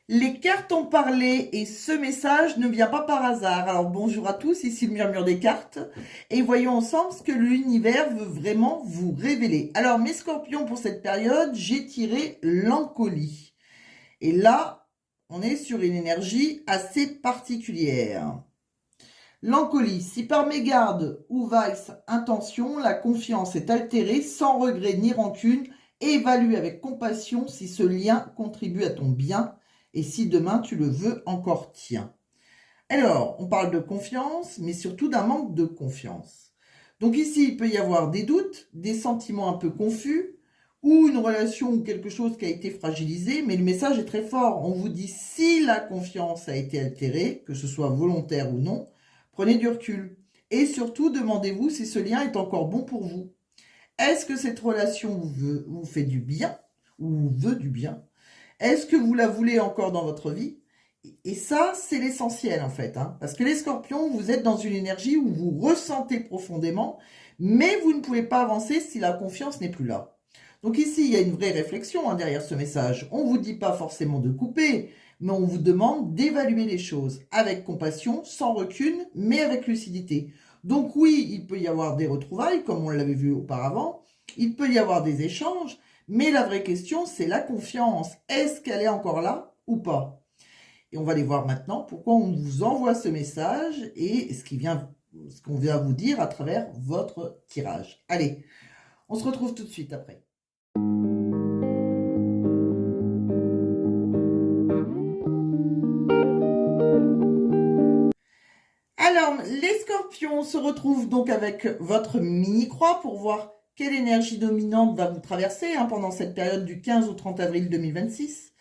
Les cartes ont parlé et ce message ne vient pas par hasard. Alors bonjour à tous, ici le murmure des cartes et voyons ensemble ce que l'univers veut vraiment vous révéler. Alors mes scorpions, pour cette période, j'ai tiré l'encolie. Et là, on est sur une énergie assez particulière. L'encolie, si par mégarde ou vice intention, la confiance est altérée sans regret ni rancune, évalue avec compassion si ce lien contribue à ton bien et si demain tu le veux encore tien. Alors, on parle de confiance, mais surtout d'un manque de confiance. Donc ici, il peut y avoir des doutes, des sentiments un peu confus, ou une relation ou quelque chose qui a été fragilisé, mais le message est très fort. On vous dit si la confiance a été altérée, que ce soit volontaire ou non, prenez du recul. Et surtout, demandez-vous si ce lien est encore bon pour vous. Est-ce que cette relation vous fait du bien, ou vous veut du bien? Est-ce que vous la voulez encore dans votre vie? Et ça, c'est l'essentiel en fait. Parce que les scorpions, vous êtes dans une énergie où vous ressentez profondément, mais vous ne pouvez pas avancer si la confiance n'est plus là. Donc ici, il y a une vraie réflexion derrière ce message. On ne vous dit pas forcément de couper, mais on vous demande d'évaluer les choses avec compassion, sans recul, mais avec lucidité. Donc oui, il peut y avoir des retrouvailles, comme on l'avait vu auparavant. Il peut y avoir des échanges, mais la vraie question, c'est la confiance. Est-ce qu'elle est encore là ou pas? Et on va aller voir maintenant pourquoi on vous envoie ce message et ce qu'on vient vous dire à travers votre tirage. Allez, on se retrouve tout de suite après. Alors, les scorpions se retrouvent donc avec votre mini-croix pour voir quelle énergie dominante va vous traverser pendant cette période du 15 au 30 avril 2026,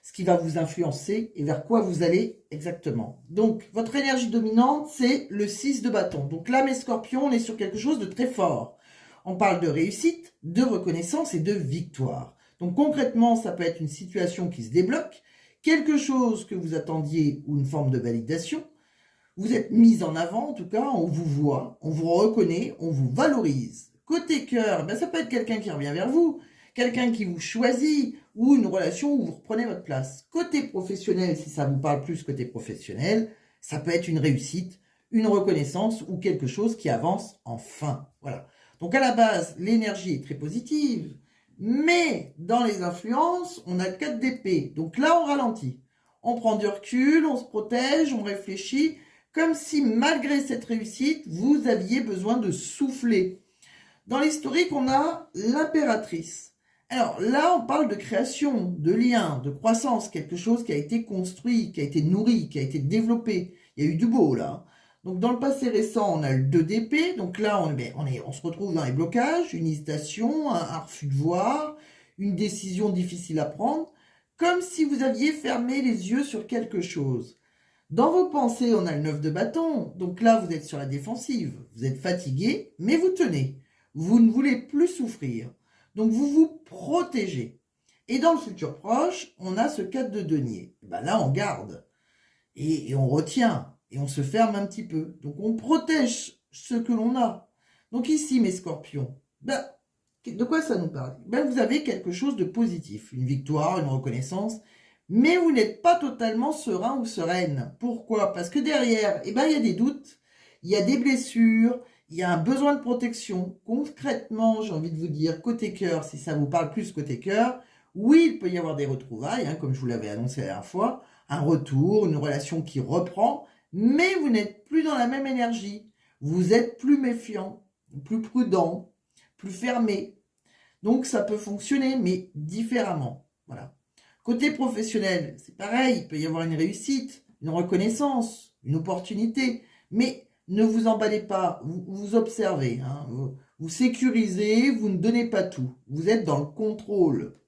ce qui va vous influencer et vers quoi vous allez exactement. Donc, votre énergie dominante, c'est le 6 de bâton. Donc là, mes scorpions, on est sur quelque chose de très fort. On parle de réussite, de reconnaissance et de victoire. Donc concrètement, ça peut être une situation qui se débloque, quelque chose que vous attendiez ou une forme de validation. Vous êtes mis en avant, en tout cas, on vous voit, on vous reconnaît, on vous valorise. Côté cœur, ça peut être quelqu'un qui revient vers vous, quelqu'un qui vous choisit, ou une relation où vous reprenez votre place. Côté professionnel, si ça vous parle plus côté professionnel, ça peut être une réussite, une reconnaissance ou quelque chose qui avance enfin. Voilà. Donc à la base, l'énergie est très positive, mais dans les influences, on a 4 d'épée. Donc là, on ralentit. On prend du recul, on se protège, on réfléchit, comme si malgré cette réussite, vous aviez besoin de souffler. Dans l'historique, on a l'impératrice. Alors là, on parle de création, de lien, de croissance, quelque chose qui a été construit, qui a été nourri, qui a été développé. Il y a eu du beau là. Donc dans le passé récent, on a le 2 d'épée. Donc là, on se retrouve dans les blocages, une hésitation, un refus de voir, une décision difficile à prendre, comme si vous aviez fermé les yeux sur quelque chose. Dans vos pensées, on a le 9 de bâton. Donc là, vous êtes sur la défensive. Vous êtes fatigué, mais vous tenez. Vous ne voulez plus souffrir. Donc vous vous protégez. Et dans le futur proche, on a ce 4 de denier. Là, on garde. Et on retient. Et on se ferme un petit peu. Donc on protège ce que l'on a. Donc ici, mes scorpions, de quoi ça nous parle? Vous avez quelque chose de positif. Une victoire, une reconnaissance. Mais vous n'êtes pas totalement serein ou sereine. Pourquoi? Parce que derrière, il y a des doutes, il y a des blessures, il y a un besoin de protection. Concrètement, j'ai envie de vous dire, côté cœur, si ça vous parle plus côté cœur, oui, il peut y avoir des retrouvailles, comme je vous l'avais annoncé la dernière fois, un retour, une relation qui reprend, mais vous n'êtes plus dans la même énergie. Vous êtes plus méfiant, plus prudent, plus fermé. Donc ça peut fonctionner, mais différemment. Voilà. Côté professionnel, c'est pareil, il peut y avoir une réussite, une reconnaissance, une opportunité, mais ne vous emballez pas, vous observez, vous sécurisez, vous ne donnez pas tout, vous êtes dans le contrôle.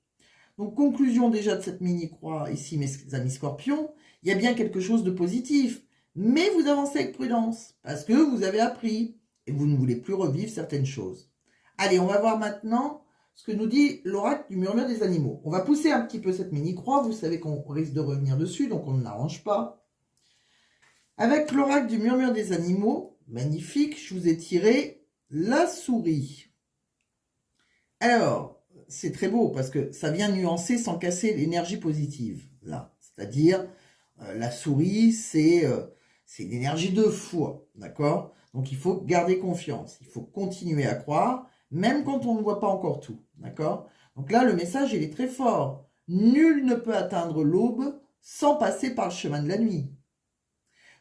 Donc conclusion déjà de cette mini-croix ici, mes amis scorpions, il y a bien quelque chose de positif, mais vous avancez avec prudence, parce que vous avez appris, et vous ne voulez plus revivre certaines choses. Allez, on va voir maintenant ce que nous dit l'oracle du murmure des animaux. On va pousser un petit peu cette mini-croix, vous savez qu'on risque de revenir dessus, donc on ne l'arrange pas. Avec l'oracle du murmure des animaux, magnifique, je vous ai tiré la souris. Alors, c'est très beau parce que ça vient nuancer sans casser l'énergie positive. Là, C'est-à-dire, la souris, c'est une énergie de foi, d'accord? Donc il faut garder confiance, il faut continuer à croire, même quand on ne voit pas encore tout, d'accord? Donc là, le message, il est très fort. Nul ne peut atteindre l'aube sans passer par le chemin de la nuit.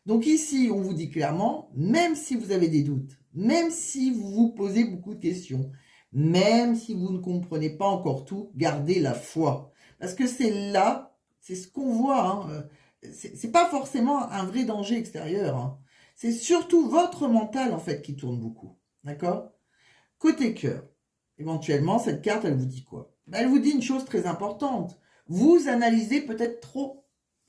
Donc ici, on vous dit clairement, même si vous avez des doutes, même si vous vous posez beaucoup de questions, même si vous ne comprenez pas encore tout, gardez la foi. Parce que c'est là, c'est ce qu'on voit, hein. C'est pas forcément un vrai danger extérieur, hein. C'est surtout votre mental, en fait, qui tourne beaucoup. D'accord? Côté cœur, éventuellement, cette carte, elle vous dit quoi? Elle vous dit une chose très importante. Vous analysez peut-être trop.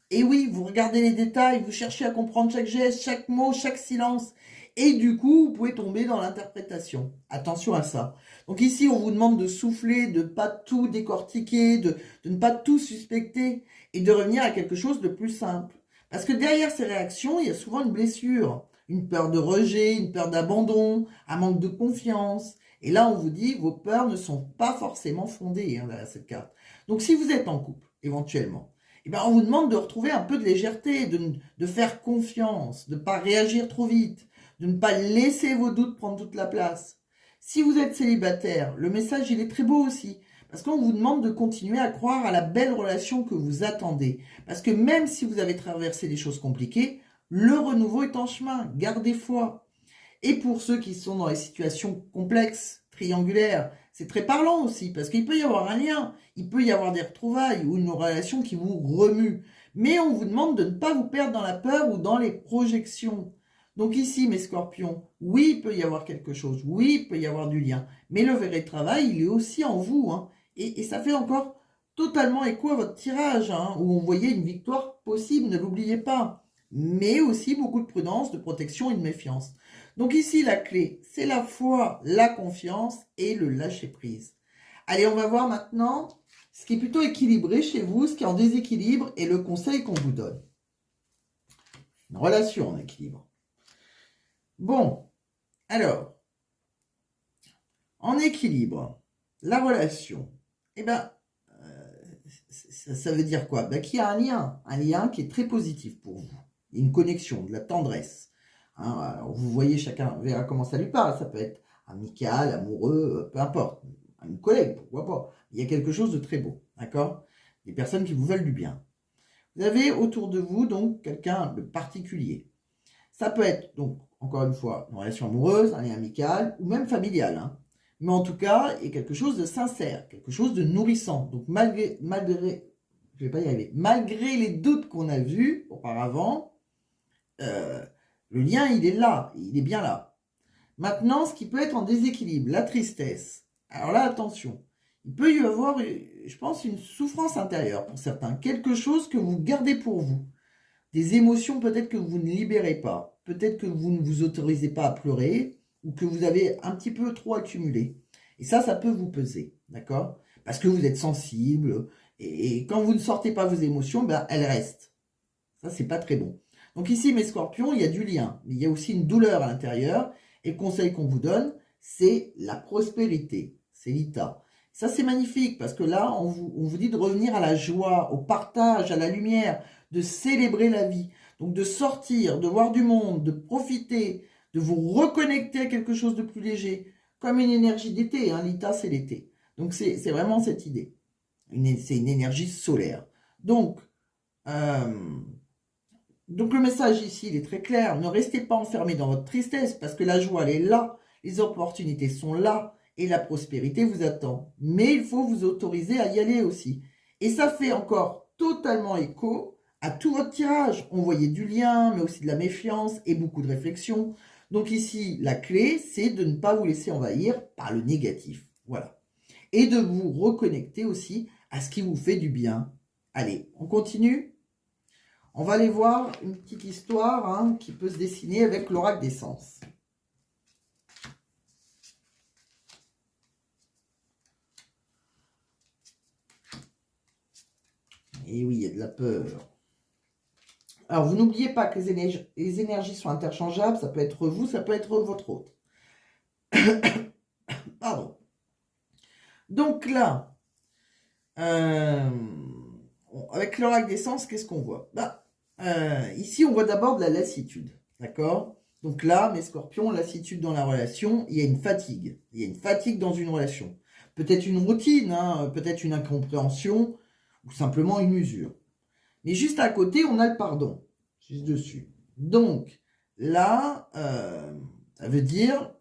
Et oui, vous regardez les détails, vous cherchez à comprendre chaque geste, chaque mot, chaque silence. Et du coup, vous pouvez tomber dans l'interprétation. Attention à ça. Donc ici, on vous demande de souffler, de ne pas tout décortiquer, de ne pas tout suspecter et de revenir à quelque chose de plus simple. Parce que derrière ces réactions, il y a souvent une blessure, une peur de rejet, une peur d'abandon, un manque de confiance. Et là, on vous dit, vos peurs ne sont pas forcément fondées derrière cette carte. Donc si vous êtes en couple, éventuellement, eh ben, on vous demande de retrouver un peu de légèreté, de faire confiance, de ne pas réagir trop vite, de ne pas laisser vos doutes prendre toute la place. Si vous êtes célibataire, le message, il est très beau aussi, parce qu'on vous demande de continuer à croire à la belle relation que vous attendez. Parce que même si vous avez traversé des choses compliquées, le renouveau est en chemin, gardez foi. Et pour ceux qui sont dans les situations complexes, triangulaires, c'est très parlant aussi, parce qu'il peut y avoir un lien, il peut y avoir des retrouvailles ou une relation qui vous remue. Mais on vous demande de ne pas vous perdre dans la peur ou dans les projections. Donc ici, mes scorpions, oui, il peut y avoir quelque chose, oui, il peut y avoir du lien, mais le vrai travail, il est aussi en vous, hein. Et ça fait encore totalement écho à votre tirage, hein, où on voyait une victoire possible, ne l'oubliez pas. Mais aussi beaucoup de prudence, de protection et de méfiance. Donc ici, la clé, c'est la foi, la confiance et le lâcher-prise. Allez, on va voir maintenant ce qui est plutôt équilibré chez vous, ce qui est en déséquilibre et le conseil qu'on vous donne. Une relation en équilibre. Bon, alors, en équilibre, la relation, eh ben, ça veut dire quoi? Ben, qu'il y a un lien qui est très positif pour vous. Une connexion, de la tendresse. Hein, alors vous voyez, chacun verra comment ça lui parle. Ça peut être amical, amoureux, peu importe. Une collègue, pourquoi pas. Il y a quelque chose de très beau, d'accord? Des personnes qui vous veulent du bien. Vous avez autour de vous, donc, quelqu'un de particulier. Ça peut être, donc, encore une fois, une relation amoureuse, un lien amical, ou même familial, hein. Mais en tout cas, il y a quelque chose de sincère, quelque chose de nourrissant. Donc, je vais pas y arriver, malgré les doutes qu'on a vus auparavant, le lien, il est là, il est bien là. Maintenant, ce qui peut être en déséquilibre, la tristesse. Alors là, attention, il peut y avoir, je pense, une souffrance intérieure pour certains, quelque chose que vous gardez pour vous, des émotions peut-être que vous ne libérez pas, peut-être que vous ne vous autorisez pas à pleurer, ou que vous avez un petit peu trop accumulé. Et ça peut vous peser, d'accord? Parce que vous êtes sensible, et quand vous ne sortez pas vos émotions, ben, elles restent. Ça, c'est pas très bon. Donc ici, mes scorpions, il y a du lien, mais il y a aussi une douleur à l'intérieur. Et le conseil qu'on vous donne, c'est la prospérité. C'est l'ITA. Ça, c'est magnifique parce que là, on vous dit de revenir à la joie, au partage, à la lumière, de célébrer la vie. Donc de sortir, de voir du monde, de profiter, de vous reconnecter à quelque chose de plus léger, comme une énergie d'été. Hein, l'ITA, c'est l'été. Donc c'est vraiment cette idée. C'est une énergie solaire. Donc, donc le message ici, il est très clair. Ne restez pas enfermés dans votre tristesse parce que la joie, elle est là. Les opportunités sont là et la prospérité vous attend. Mais il faut vous autoriser à y aller aussi. Et ça fait encore totalement écho à tout votre tirage. On voyait du lien, mais aussi de la méfiance et beaucoup de réflexion. Donc ici, la clé, c'est de ne pas vous laisser envahir par le négatif. Voilà. Et de vous reconnecter aussi à ce qui vous fait du bien. Allez, on continue? On va aller voir une petite histoire, hein, qui peut se dessiner avec l'oracle des sens. Et oui, il y a de la peur. Alors, vous n'oubliez pas que les énergies sont interchangeables. Ça peut être vous, ça peut être votre autre. Pardon. Donc là, avec l'oracle des sens, qu'est-ce qu'on voit? Ici, on voit d'abord de la lassitude, d'accord? Donc là, mes scorpions, lassitude dans la relation, il y a une fatigue. Il y a une fatigue dans une relation. Peut-être une routine, hein, peut-être une incompréhension, ou simplement une usure. Mais juste à côté, on a le pardon, juste dessus. Donc, là, ça veut dire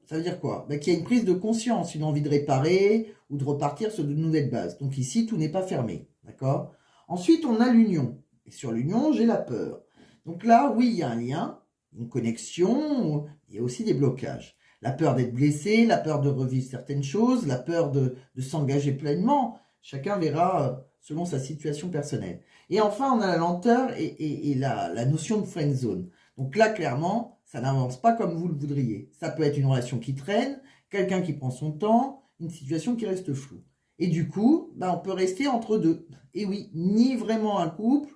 quoi? Qu'il y a une prise de conscience, une envie de réparer ou de repartir sur de nouvelles bases. Donc ici, tout n'est pas fermé, d'accord? Ensuite, on a l'union. Et sur l'union, j'ai la peur. Donc là, oui, il y a un lien, une connexion, il y a aussi des blocages. La peur d'être blessé, la peur de revivre certaines choses, la peur de s'engager pleinement. Chacun verra selon sa situation personnelle. Et enfin, on a la lenteur et la notion de friend zone. Donc là, clairement, ça n'avance pas comme vous le voudriez. Ça peut être une relation qui traîne, quelqu'un qui prend son temps, une situation qui reste floue. Et du coup, on peut rester entre deux. Et oui, ni vraiment un couple,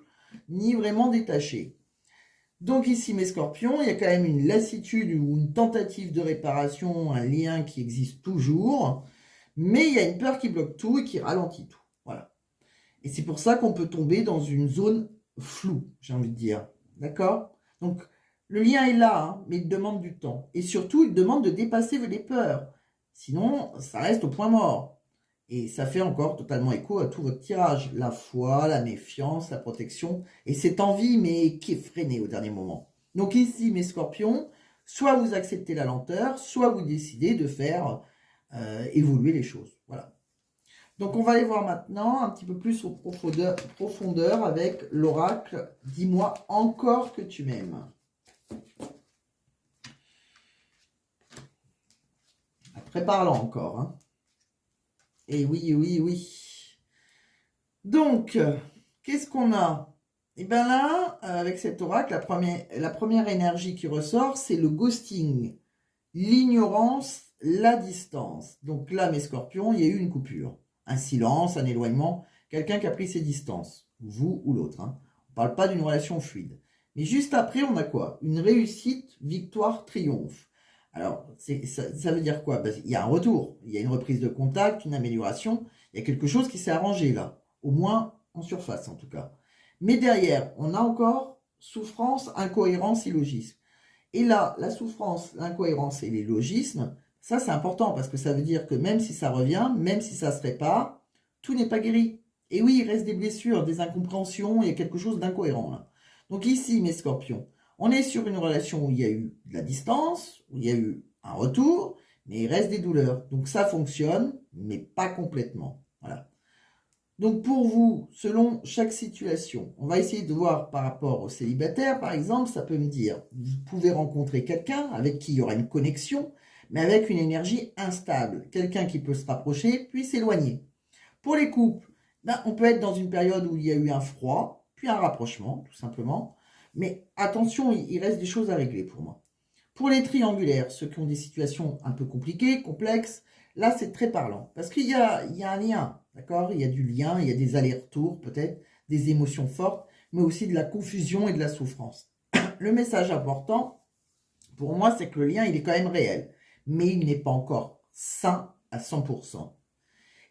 ni vraiment détaché. Donc ici, mes scorpions, il y a quand même une lassitude ou une tentative de réparation, un lien qui existe toujours, mais il y a une peur qui bloque tout et qui ralentit tout. Voilà. Et c'est pour ça qu'on peut tomber dans une zone floue, j'ai envie de dire. D'accord? Donc, le lien est là, hein, mais il demande du temps. Et surtout, il demande de dépasser les peurs. Sinon, ça reste au point mort. Et ça fait encore totalement écho à tout votre tirage. La foi, la méfiance, la protection, et cette envie, mais qui est freinée au dernier moment. Donc ici, mes scorpions, soit vous acceptez la lenteur, soit vous décidez de faire évoluer les choses. Voilà. Donc on va aller voir maintenant un petit peu plus en profondeur avec l'oracle « Dis-moi encore que tu m'aimes ». Prépare-la encore, hein. Et oui, oui, oui. Donc, qu'est-ce qu'on a? Et bien là, avec cet oracle, la première énergie qui ressort, c'est le ghosting, l'ignorance, la distance. Donc là, mes scorpions, il y a eu une coupure, un silence, un éloignement, quelqu'un qui a pris ses distances, vous ou l'autre, hein. On ne parle pas d'une relation fluide. Mais juste après, on a quoi? Une réussite, victoire, triomphe. Alors, ça veut dire quoi? Il y a un retour, il y a une reprise de contact, une amélioration, il y a quelque chose qui s'est arrangé là, au moins en surface en tout cas. Mais derrière, on a encore souffrance, incohérence, illogisme. Et là, la souffrance, l'incohérence et l'illogisme, ça c'est important parce que ça veut dire que même si ça revient, même si ça se répare, tout n'est pas guéri. Et oui, il reste des blessures, des incompréhensions, il y a quelque chose d'incohérent là. Donc ici, mes scorpions, on est sur une relation où il y a eu de la distance, où il y a eu un retour, mais il reste des douleurs. Donc ça fonctionne, mais pas complètement. Voilà. Donc pour vous, selon chaque situation, on va essayer de voir par rapport aux célibataires, par exemple, ça peut me dire, vous pouvez rencontrer quelqu'un avec qui il y aura une connexion, mais avec une énergie instable. Quelqu'un qui peut se rapprocher, puis s'éloigner. Pour les couples, on peut être dans une période où il y a eu un froid, puis un rapprochement, tout simplement. Mais attention, il reste des choses à régler pour moi. Pour les triangulaires, ceux qui ont des situations un peu compliquées, complexes, là c'est très parlant. Parce qu'il y a un lien, d'accord? Il y a du lien, il y a des allers-retours peut-être, des émotions fortes, mais aussi de la confusion et de la souffrance. Le message important, pour moi, c'est que le lien, il est quand même réel. Mais il n'est pas encore sain à 100%.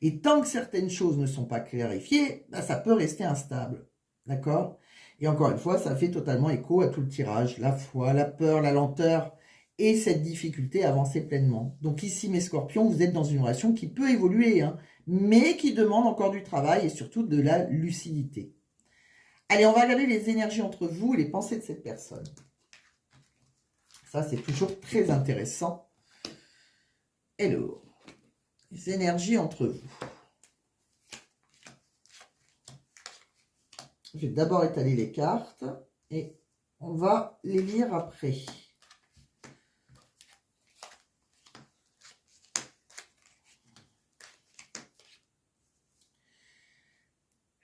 Et tant que certaines choses ne sont pas clarifiées, ça peut rester instable. D'accord? Et encore une fois, ça fait totalement écho à tout le tirage, la foi, la peur, la lenteur et cette difficulté à avancer pleinement. Donc ici, mes scorpions, vous êtes dans une relation qui peut évoluer, hein, mais qui demande encore du travail et surtout de la lucidité. Allez, on va regarder les énergies entre vous et les pensées de cette personne. Ça, c'est toujours très intéressant. Hello. Les énergies entre vous. Je vais d'abord étaler les cartes et on va les lire après.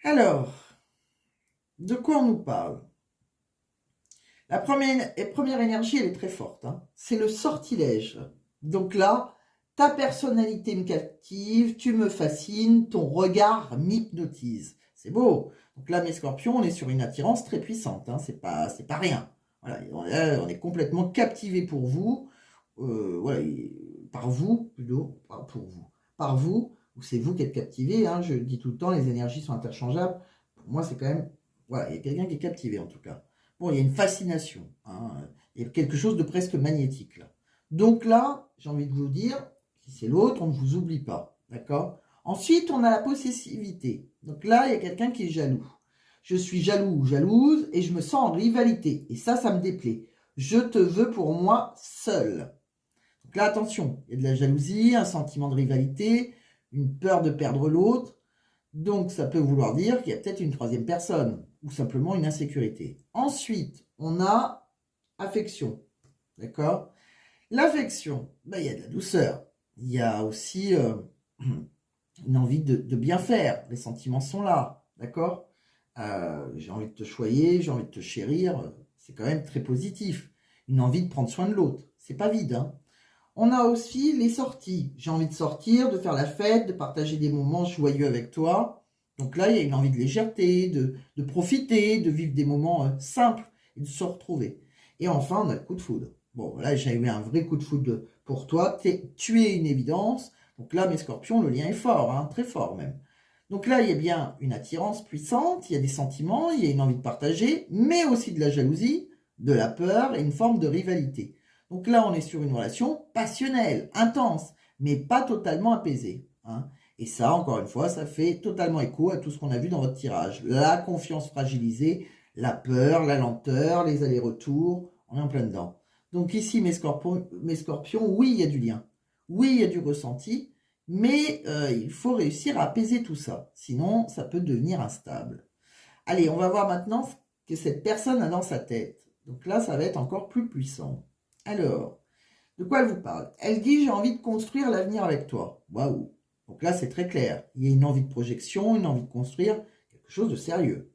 Alors, de quoi on nous parle? La première énergie, elle est très forte, hein. C'est le sortilège. Donc là, ta personnalité me captive, tu me fascines, ton regard m'hypnotise. C'est beau. Donc là, mes scorpions, on est sur une attirance très puissante, hein. C'est pas rien. Voilà, on est complètement captivé pour vous. Voilà, par vous, plutôt, pas pour vous. Par vous, ou c'est vous qui êtes captivé, hein. Je dis tout le temps, les énergies sont interchangeables. Pour moi, c'est quand même... Voilà, il y a quelqu'un qui est captivé, en tout cas. Bon, il y a une fascination. Hein. Il y a quelque chose de presque magnétique, là. Donc là, j'ai envie de vous dire, si c'est l'autre, on ne vous oublie pas. D'accord? Ensuite, on a la possessivité. Donc là, il y a quelqu'un qui est jaloux. Je suis jaloux ou jalouse et je me sens en rivalité. Et ça me déplaît. Je te veux pour moi seul. Donc là, attention, il y a de la jalousie, un sentiment de rivalité, une peur de perdre l'autre. Donc, ça peut vouloir dire qu'il y a peut-être une troisième personne ou simplement une insécurité. Ensuite, on a affection. D'accord? L'affection, ben, il y a de la douceur. Il y a aussi une envie de bien faire. Les sentiments sont là. D'accord? J'ai envie de te choyer, j'ai envie de te chérir. C'est quand même très positif. Une envie de prendre soin de l'autre. C'est pas vide, hein? On a aussi les sorties. J'ai envie de sortir, de faire la fête, de partager des moments joyeux avec toi. Donc là, il y a une envie de légèreté, de profiter, de vivre des moments simples et de se retrouver. Et enfin, on a le coup de foudre. Bon, là, j'ai eu un vrai coup de foudre pour toi. Tu es une évidence. Donc là, mes scorpions, le lien est fort, hein, très fort même. Donc là, il y a bien une attirance puissante, il y a des sentiments, il y a une envie de partager, mais aussi de la jalousie, de la peur et une forme de rivalité. Donc là, on est sur une relation passionnelle, intense, mais pas totalement apaisée. Hein. Et ça, encore une fois, ça fait totalement écho à tout ce qu'on a vu dans votre tirage. La confiance fragilisée, la peur, la lenteur, les allers-retours, on est en plein dedans. Donc ici, mes scorpions, oui, il y a du lien. Oui, il y a du ressenti, mais il faut réussir à apaiser tout ça. Sinon, ça peut devenir instable. Allez, on va voir maintenant ce que cette personne a dans sa tête. Donc là, ça va être encore plus puissant. Alors, de quoi elle vous parle? Elle dit, j'ai envie de construire l'avenir avec toi. Waouh! Donc là, c'est très clair. Il y a une envie de projection, une envie de construire quelque chose de sérieux.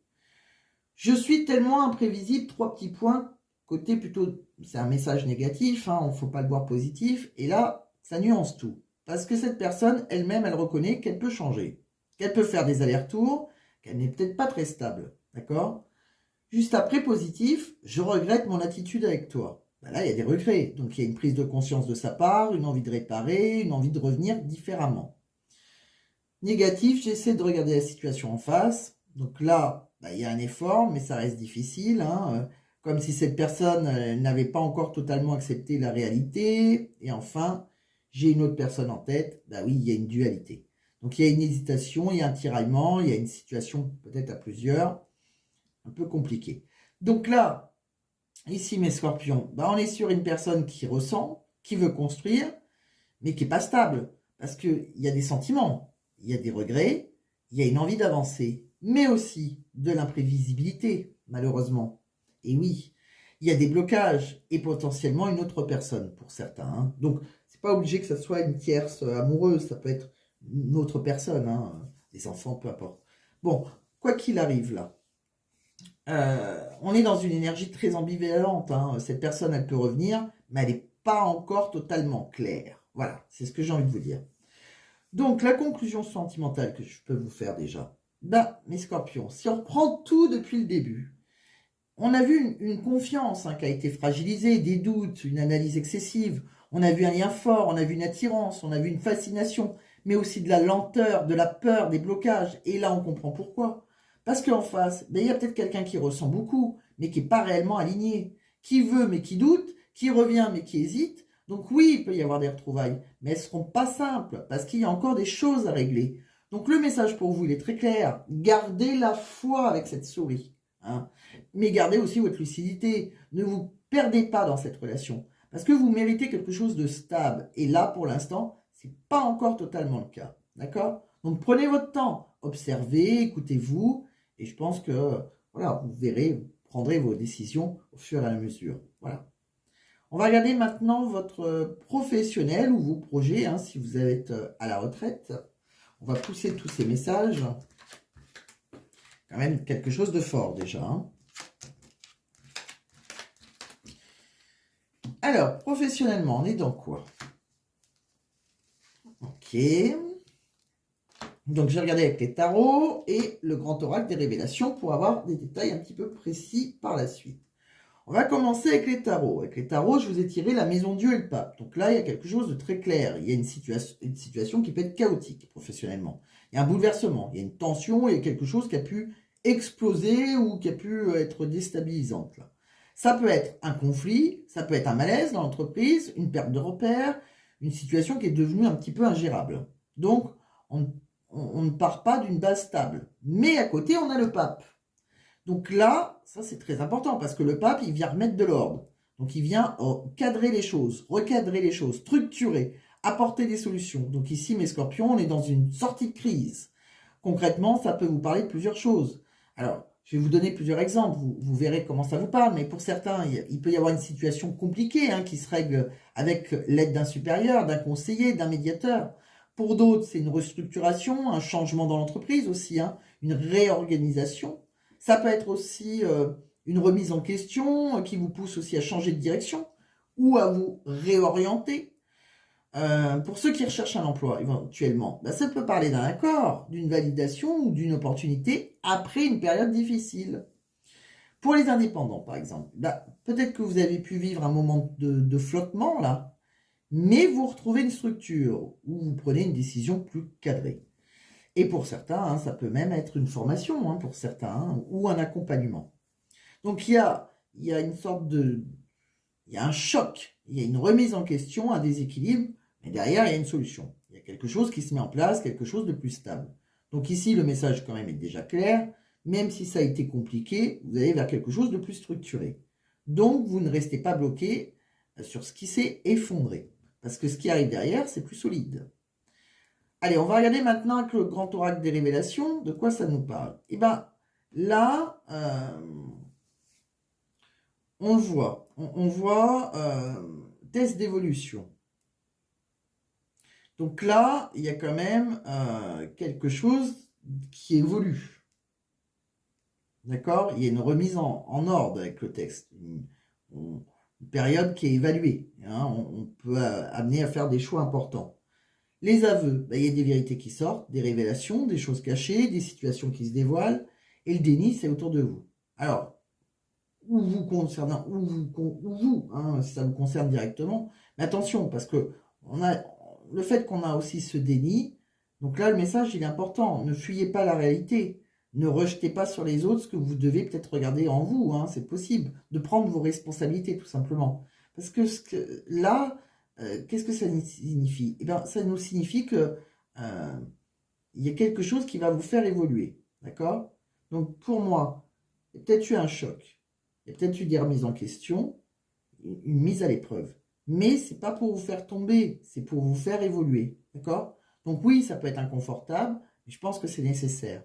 Je suis tellement imprévisible, 3 petits points. Côté plutôt, c'est un message négatif, hein, il ne faut pas le voir positif. Et là, ça nuance tout. Parce que cette personne, elle-même, elle reconnaît qu'elle peut changer. Qu'elle peut faire des allers-retours, qu'elle n'est peut-être pas très stable. D'accord? Juste après, positif, je regrette mon attitude avec toi. Ben là, il y a des regrets. Donc, il y a une prise de conscience de sa part, une envie de réparer, une envie de revenir différemment. Négatif, j'essaie de regarder la situation en face. Donc là, ben, il y a un effort, mais ça reste difficile. Hein, comme si cette personne n'avait pas encore totalement accepté la réalité. Et enfin, j'ai une autre personne en tête. Ben oui, il y a une dualité. Donc, il y a une hésitation, il y a un tiraillement, il y a une situation peut-être à plusieurs. Un peu compliqué. Donc là, ici mes scorpions, bah on est sur une personne qui ressent, qui veut construire, mais qui n'est pas stable. Parce qu'il y a des sentiments, il y a des regrets, il y a une envie d'avancer, mais aussi de l'imprévisibilité, malheureusement. Et oui, il y a des blocages et potentiellement une autre personne pour certains. Hein. Donc, c'est pas obligé que ça soit une tierce amoureuse, ça peut être une autre personne, hein, des enfants, peu importe. Bon, quoi qu'il arrive là, on est dans une énergie très ambivalente. Hein. Cette personne, elle peut revenir, mais elle n'est pas encore totalement claire. Voilà, c'est ce que j'ai envie de vous dire. Donc, la conclusion sentimentale que je peux vous faire déjà. Ben, mes scorpions, si on reprend tout depuis le début, on a vu une confiance qui a été fragilisée, des doutes, une analyse excessive. On a vu un lien fort, on a vu une attirance, on a vu une fascination, mais aussi de la lenteur, de la peur, des blocages. Et là, on comprend pourquoi. Parce qu'en face, ben, il y a peut-être quelqu'un qui ressent beaucoup, mais qui n'est pas réellement aligné, qui veut, mais qui doute, qui revient, mais qui hésite. Donc oui, il peut y avoir des retrouvailles, mais elles ne seront pas simples, parce qu'il y a encore des choses à régler. Donc le message pour vous, il est très clair. Gardez la foi avec cette souris. Hein. Mais gardez aussi votre lucidité. Ne vous perdez pas dans cette relation, parce que vous méritez quelque chose de stable. Et là, pour l'instant, ce n'est pas encore totalement le cas. D'accord? Donc prenez votre temps, observez, écoutez-vous, et je pense que voilà, vous verrez, vous prendrez vos décisions au fur et à mesure. Voilà. On va regarder maintenant votre professionnel ou vos projets, hein, si vous êtes à la retraite. On va pousser tous ces messages. Quand même quelque chose de fort déjà. Hein. Alors, professionnellement, on est dans quoi? Ok. Donc, j'ai regardé avec les tarots et le grand oracle des révélations pour avoir des détails un petit peu précis par la suite. On va commencer avec les tarots. Avec les tarots, je vous ai tiré la maison Dieu et le pape. Donc là, il y a quelque chose de très clair. Il y a une situation qui peut être chaotique professionnellement. Il y a un bouleversement, il y a une tension, il y a quelque chose qui a pu explosé ou qui a pu être déstabilisante, là. Ça peut être un conflit, ça peut être un malaise dans l'entreprise, une perte de repères, une situation qui est devenue un petit peu ingérable. Donc, on ne part pas d'une base stable. Mais à côté, on a le pape. Donc là, ça c'est très important parce que le pape, il vient remettre de l'ordre. Donc il vient cadrer les choses, recadrer les choses, structurer, apporter des solutions. Donc ici, mes scorpions, on est dans une sortie de crise. Concrètement, ça peut vous parler de plusieurs choses. Alors, je vais vous donner plusieurs exemples, vous verrez comment ça vous parle, mais pour certains, il peut y avoir une situation compliquée qui se règle avec l'aide d'un supérieur, d'un conseiller, d'un médiateur. Pour d'autres, c'est une restructuration, un changement dans l'entreprise aussi, une réorganisation. Ça peut être aussi une remise en question qui vous pousse aussi à changer de direction ou à vous réorienter. Pour ceux qui recherchent un emploi éventuellement, ça peut parler d'un accord, d'une validation ou d'une opportunité après une période difficile. Pour les indépendants, par exemple, peut-être que vous avez pu vivre un moment de flottement là, mais vous retrouvez une structure où vous prenez une décision plus cadrée. Et pour certains, ça peut même être une formation, pour certains, ou un accompagnement. Donc il y a une sorte de... Il y a un choc, il y a une remise en question, un déséquilibre, mais derrière, il y a une solution. Il y a quelque chose qui se met en place, quelque chose de plus stable. Donc ici, le message quand même est déjà clair. Même si ça a été compliqué, vous allez vers quelque chose de plus structuré. Donc, vous ne restez pas bloqué sur ce qui s'est effondré. Parce que ce qui arrive derrière, c'est plus solide. Allez, on va regarder maintenant avec le grand oracle des révélations, de quoi ça nous parle. Et bien, là, on le voit. On voit test d'évolution. Donc là, il y a quand même quelque chose qui évolue. D'accord? Il y a une remise en ordre avec le texte. Une période qui est évaluée. On peut amener à faire des choix importants. Les aveux, il y a des vérités qui sortent, des révélations, des choses cachées, des situations qui se dévoilent. Et le déni, c'est autour de vous. Alors, ou vous concernant, ou vous, si ça vous concerne directement. Mais attention, parce que le fait qu'on a aussi ce déni, donc là, le message, il est important. Ne fuyez pas la réalité. Ne rejetez pas sur les autres ce que vous devez peut-être regarder en vous. C'est possible. De prendre vos responsabilités, tout simplement. Parce que, là, qu'est-ce que ça signifie? Eh bien, ça nous signifie que il y a quelque chose qui va vous faire évoluer. D'accord? Donc, pour moi, il y a peut-être eu un choc. Il y a peut-être eu des remises en question, une mise à l'épreuve. Mais c'est pas pour vous faire tomber, c'est pour vous faire évoluer. D'accord? Donc oui, ça peut être inconfortable, mais je pense que c'est nécessaire.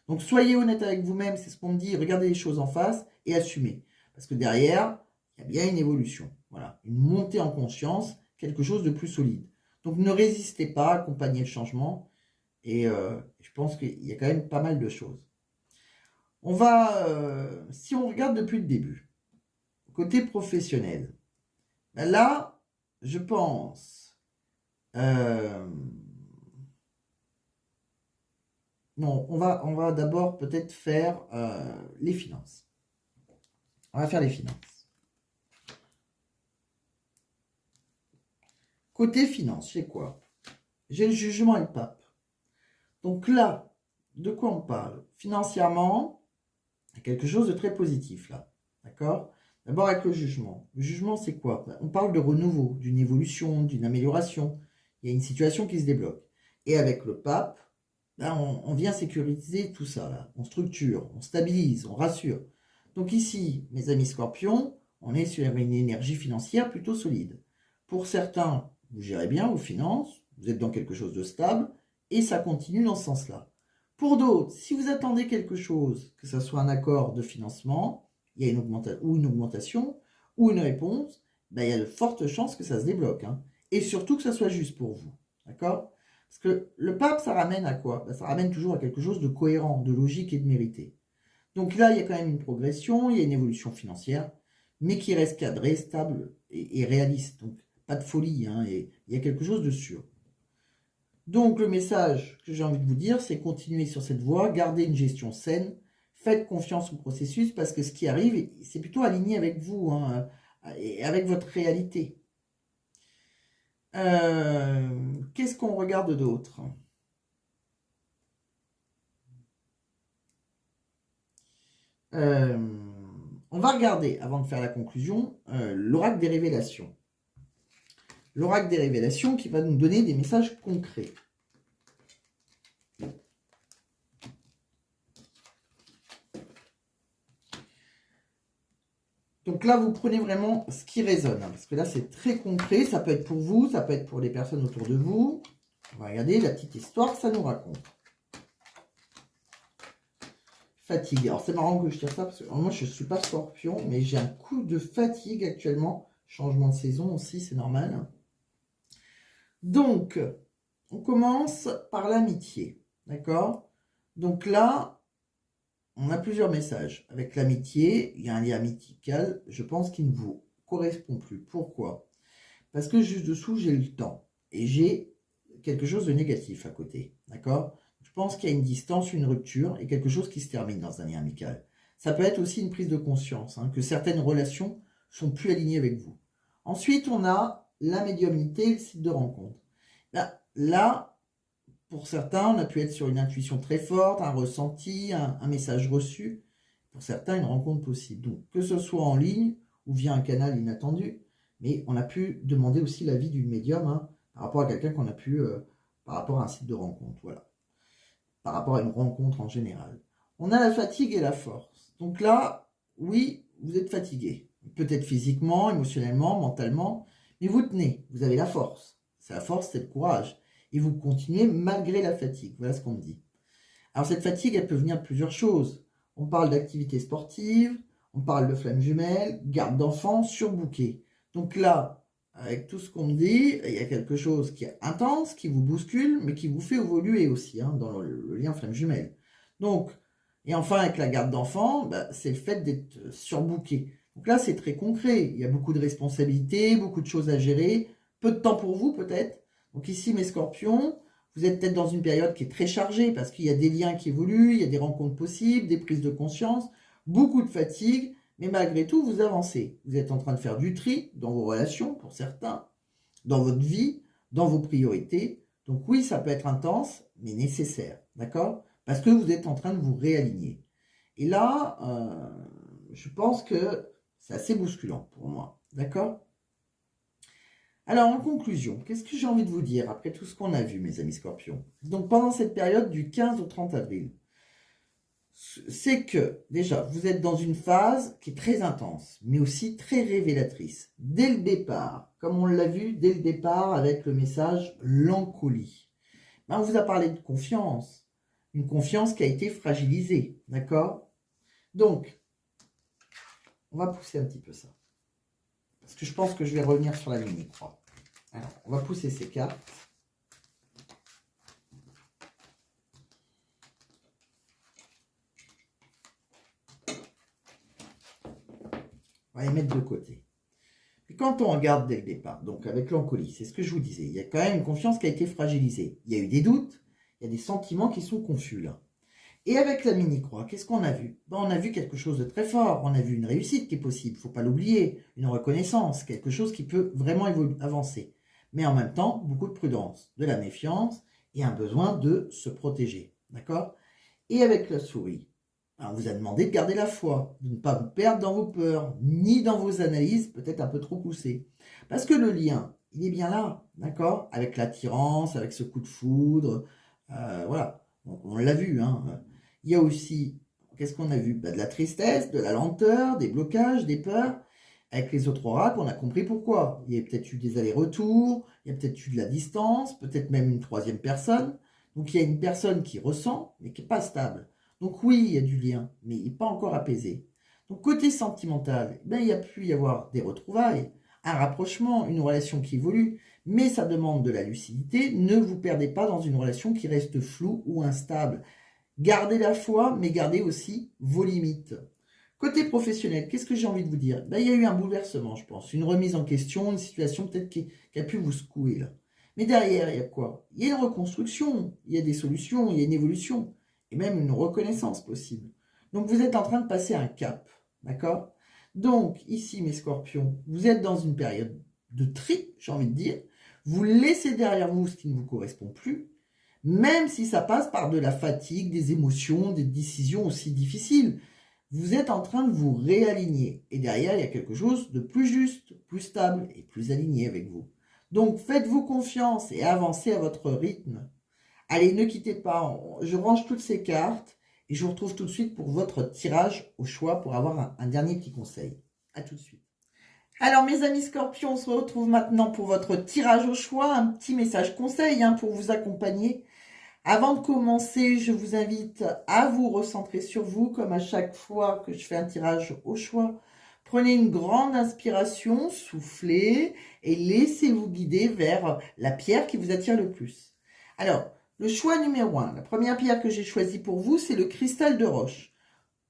Donc soyez honnête avec vous-même, c'est ce qu'on me dit, regardez les choses en face et assumez. Parce que derrière, il y a bien une évolution. Voilà, une montée en conscience, quelque chose de plus solide. Donc ne résistez pas, accompagnez le changement. Et je pense qu'il y a quand même pas mal de choses. On va, si on regarde depuis le début, côté professionnel, là, je pense, non, on va d'abord peut-être faire les finances. On va faire les finances. Côté finances, j'ai quoi? J'ai le jugement et le pape. Donc là, de quoi on parle? Financièrement, il y a quelque chose de très positif là. D'accord? D'abord avec le jugement. Le jugement, c'est quoi? On parle de renouveau, d'une évolution, d'une amélioration. Il y a une situation qui se débloque. Et avec le pape, là, on vient sécuriser tout ça. Là. On structure, on stabilise, on rassure. Donc ici, mes amis scorpions, on est sur une énergie financière plutôt solide. Pour certains, vous gérez bien vos finances, vous êtes dans quelque chose de stable, et ça continue dans ce sens-là. Pour d'autres, si vous attendez quelque chose, que ce soit un accord de financement, il y a une augmentation, ou une réponse, il y a de fortes chances que ça se débloque. Et surtout que ça soit juste pour vous. D'accord? Parce que le pape, ça ramène à quoi? Ça ramène toujours à quelque chose de cohérent, de logique et de mérité. Donc là, il y a quand même une progression, il y a une évolution financière, mais qui reste cadrée, stable et réaliste. Donc pas de folie, et il y a quelque chose de sûr. Donc le message que j'ai envie de vous dire, c'est continuer sur cette voie, garder une gestion saine, faites confiance au processus, parce que ce qui arrive, c'est plutôt aligné avec vous, et avec votre réalité. Qu'est-ce qu'on regarde d'autre? Euh, on va regarder, avant de faire la conclusion, l'oracle des révélations. L'oracle des révélations qui va nous donner des messages concrets. Donc là, vous prenez vraiment ce qui résonne, hein, parce que là, c'est très concret. Ça peut être pour vous, ça peut être pour les personnes autour de vous. On va regarder la petite histoire que ça nous raconte. Fatigue. Alors, c'est marrant que je tire ça, parce que moi, je ne suis pas scorpion, mais j'ai un coup de fatigue actuellement. Changement de saison aussi, c'est normal. Donc, on commence par l'amitié, d'accord? Donc là, on a plusieurs messages. Avec l'amitié, il y a un lien amical, je pense, qui ne vous correspond plus. Pourquoi? Parce que juste dessous, j'ai le temps. Et j'ai quelque chose de négatif à côté. D'accord? Je pense qu'il y a une distance, une rupture et quelque chose qui se termine dans un lien amical. Ça peut être aussi une prise de conscience, hein, que certaines relations sont plus alignées avec vous. Ensuite, on a la médiumnité et le site de rencontre. Là, pour certains, on a pu être sur une intuition très forte, un ressenti, un message reçu. Pour certains, une rencontre possible. Donc, que ce soit en ligne ou via un canal inattendu, mais on a pu demander aussi l'avis d'une médium, hein, par rapport à quelqu'un qu'on a pu, par rapport à un site de rencontre, voilà. Par rapport à une rencontre en général. On a la fatigue et la force. Donc là, oui, vous êtes fatigué. Peut-être physiquement, émotionnellement, mentalement, mais vous tenez, vous avez la force. C'est la force, c'est le courage. Et vous continuez malgré la fatigue. Voilà ce qu'on me dit. Alors cette fatigue, elle peut venir de plusieurs choses. On parle d'activité sportive, on parle de flammes jumelles, garde d'enfants, surbooké. Donc là, avec tout ce qu'on me dit, il y a quelque chose qui est intense, qui vous bouscule, mais qui vous fait évoluer aussi, hein, dans le lien flamme jumelle. Donc, et enfin avec la garde d'enfants, bah, c'est le fait d'être surbooké. Donc là, c'est très concret. Il y a beaucoup de responsabilités, beaucoup de choses à gérer, peu de temps pour vous peut-être. Donc ici, mes scorpions, vous êtes peut-être dans une période qui est très chargée parce qu'il y a des liens qui évoluent, il y a des rencontres possibles, des prises de conscience, beaucoup de fatigue, mais malgré tout, vous avancez. Vous êtes en train de faire du tri dans vos relations, pour certains, dans votre vie, dans vos priorités. Donc oui, ça peut être intense, mais nécessaire, d'accord? Parce que vous êtes en train de vous réaligner. Et là, je pense que c'est assez bousculant pour moi, d'accord? Alors, en conclusion, qu'est-ce que j'ai envie de vous dire après tout ce qu'on a vu, mes amis scorpions? Donc, pendant cette période du 15 au 30 avril, c'est que, déjà, vous êtes dans une phase qui est très intense, mais aussi très révélatrice. Dès le départ, comme on l'a vu, dès le départ, avec le message « l'encolie ». On vous a parlé de confiance, une confiance qui a été fragilisée, d'accord? Donc, on va pousser un petit peu ça. Parce que je pense que je vais revenir sur la mini-croix. Alors, on va pousser ces cartes. On va les mettre de côté. Et quand on regarde dès le départ, donc avec l'encolie, c'est ce que je vous disais, il y a quand même une confiance qui a été fragilisée. Il y a eu des doutes, il y a des sentiments qui sont confus là. Et avec la mini-croix, qu'est-ce qu'on a vu? On a vu quelque chose de très fort, on a vu une réussite qui est possible, il ne faut pas l'oublier, une reconnaissance, quelque chose qui peut vraiment avancer. Mais en même temps, beaucoup de prudence, de la méfiance et un besoin de se protéger. D'accord? Et avec la souris, on vous a demandé de garder la foi, de ne pas vous perdre dans vos peurs, ni dans vos analyses peut-être un peu trop poussées. Parce que le lien, il est bien là, d'accord? Avec l'attirance, avec ce coup de foudre, voilà, on l'a vu, hein. Il y a aussi, qu'est-ce qu'on a vu? De la tristesse, de la lenteur, des blocages, des peurs. Avec les autres oracles, on a compris pourquoi. Il y a peut-être eu des allers-retours, il y a peut-être eu de la distance, peut-être même une troisième personne. Donc il y a une personne qui ressent, mais qui n'est pas stable. Donc oui, il y a du lien, mais il n'est pas encore apaisé. Donc côté sentimental, il y a pu y avoir des retrouvailles, un rapprochement, une relation qui évolue, mais ça demande de la lucidité. Ne vous perdez pas dans une relation qui reste floue ou instable. Gardez la foi, mais gardez aussi vos limites. Côté professionnel, qu'est-ce que j'ai envie de vous dire? Il y a eu un bouleversement, je pense, une remise en question, une situation peut-être qui a pu vous secouer là. Mais derrière, il y a quoi? Il y a une reconstruction, il y a des solutions, il y a une évolution, et même une reconnaissance possible. Donc vous êtes en train de passer un cap, d'accord? Donc ici, mes scorpions, vous êtes dans une période de tri, j'ai envie de dire. Vous laissez derrière vous ce qui ne vous correspond plus, même si ça passe par de la fatigue, des émotions, des décisions aussi difficiles. Vous êtes en train de vous réaligner. Et derrière, il y a quelque chose de plus juste, plus stable et plus aligné avec vous. Donc, faites-vous confiance et avancez à votre rythme. Allez, ne quittez pas. Je range toutes ces cartes et je vous retrouve tout de suite pour votre tirage au choix pour avoir un dernier petit conseil. À tout de suite. Alors, mes amis scorpions, on se retrouve maintenant pour votre tirage au choix. Un petit message conseil pour vous accompagner. Avant de commencer, je vous invite à vous recentrer sur vous, comme à chaque fois que je fais un tirage au choix. Prenez une grande inspiration, soufflez et laissez-vous guider vers la pierre qui vous attire le plus. Alors, le choix numéro 1, la première pierre que j'ai choisie pour vous, c'est le cristal de roche.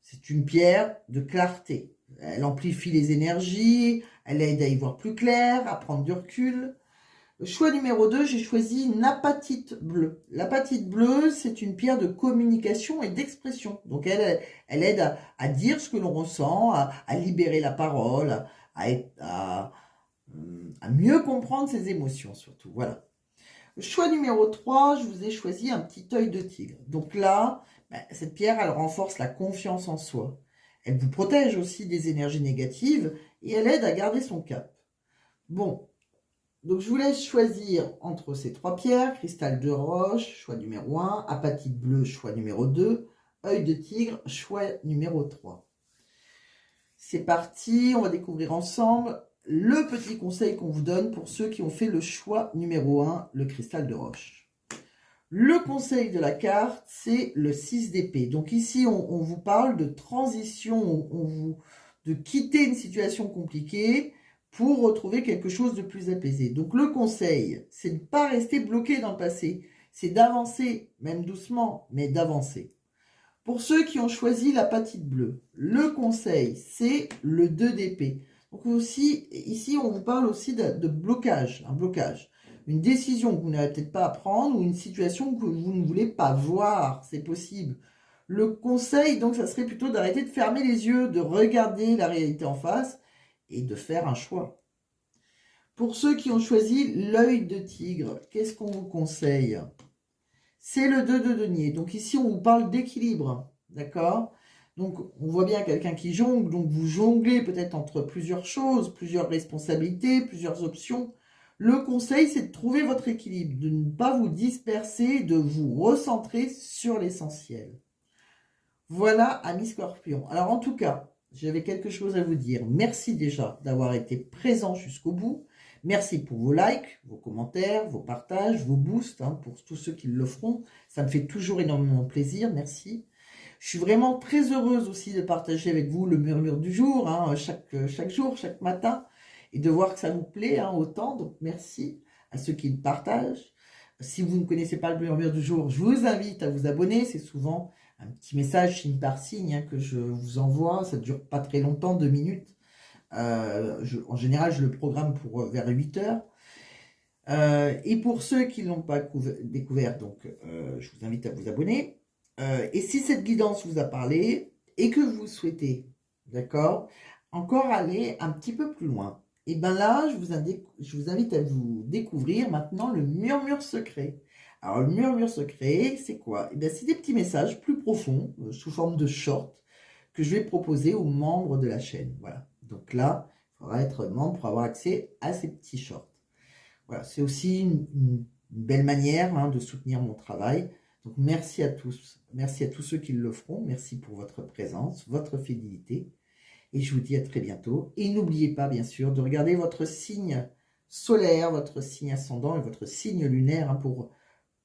C'est une pierre de clarté. Elle amplifie les énergies, elle aide à y voir plus clair, à prendre du recul. Le choix numéro 2, j'ai choisi une apatite bleue. L'apatite bleue, c'est une pierre de communication et d'expression. Donc, elle aide à dire ce que l'on ressent, à libérer la parole, à mieux comprendre ses émotions surtout. Voilà. Le choix numéro 3, je vous ai choisi un petit œil de tigre. Donc là, cette pierre, elle renforce la confiance en soi. Elle vous protège aussi des énergies négatives et elle aide à garder son cap. Bon. Donc, je vous laisse choisir entre ces 3 pierres, cristal de roche, choix numéro 1, apatite bleue, choix numéro 2, œil de tigre, choix numéro 3. C'est parti, on va découvrir ensemble le petit conseil qu'on vous donne pour ceux qui ont fait le choix numéro 1, le cristal de roche. Le conseil de la carte, c'est le 6 d'épée. Donc ici, on vous parle de transition, de quitter une situation compliquée pour retrouver quelque chose de plus apaisé. Donc le conseil, c'est de ne pas rester bloqué dans le passé. C'est d'avancer, même doucement, mais d'avancer. Pour ceux qui ont choisi l'apatite bleue, le conseil, c'est le 2 d'épée. Donc aussi, ici, on vous parle aussi de blocage, un blocage. Une décision que vous n'avez peut-être pas à prendre ou une situation que vous ne voulez pas voir, c'est possible. Le conseil, donc, ça serait plutôt d'arrêter de fermer les yeux, de regarder la réalité en face et de faire un choix. Pour ceux qui ont choisi l'œil de tigre, qu'est-ce qu'on vous conseille ? C'est le 2 de denier. Donc ici, on vous parle d'équilibre, d'accord ? Donc, on voit bien quelqu'un qui jongle, donc vous jonglez peut-être entre plusieurs choses, plusieurs responsabilités, plusieurs options. Le conseil, c'est de trouver votre équilibre, de ne pas vous disperser, de vous recentrer sur l'essentiel. Voilà, amis scorpions. Alors, en tout cas, j'avais quelque chose à vous dire. Merci déjà d'avoir été présent jusqu'au bout. Merci pour vos likes, vos commentaires, vos partages, vos boosts, pour tous ceux qui le feront. Ça me fait toujours énormément plaisir, merci. Je suis vraiment très heureuse aussi de partager avec vous le murmure du jour, chaque jour, chaque matin, et de voir que ça vous plaît autant. Donc merci à ceux qui le partagent. Si vous ne connaissez pas le murmure du jour, je vous invite à vous abonner. C'est souvent un petit message signe par signe que je vous envoie. Ça ne dure pas très longtemps, 2 minutes. En général, je le programme pour vers 8 heures. Et pour ceux qui ne l'ont pas découvert, donc, je vous invite à vous abonner. Et si cette guidance vous a parlé et que vous souhaitez, d'accord, encore aller un petit peu plus loin, et bien là, je vous invite à vous découvrir maintenant le murmure secret. Alors, le murmure secret, c'est quoi? Et bien, c'est des petits messages plus profonds, sous forme de short, que je vais proposer aux membres de la chaîne. Voilà. Donc là, il faudra être membre pour avoir accès à ces petits shorts. Voilà, c'est aussi une belle manière de soutenir mon travail. Donc merci à tous ceux qui le feront. Merci pour votre présence, votre fidélité. Et je vous dis à très bientôt. Et n'oubliez pas, bien sûr, de regarder votre signe solaire, votre signe ascendant et votre signe lunaire pour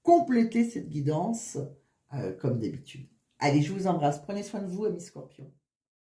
compléter cette guidance comme d'habitude. Allez, je vous embrasse. Prenez soin de vous, amis scorpions.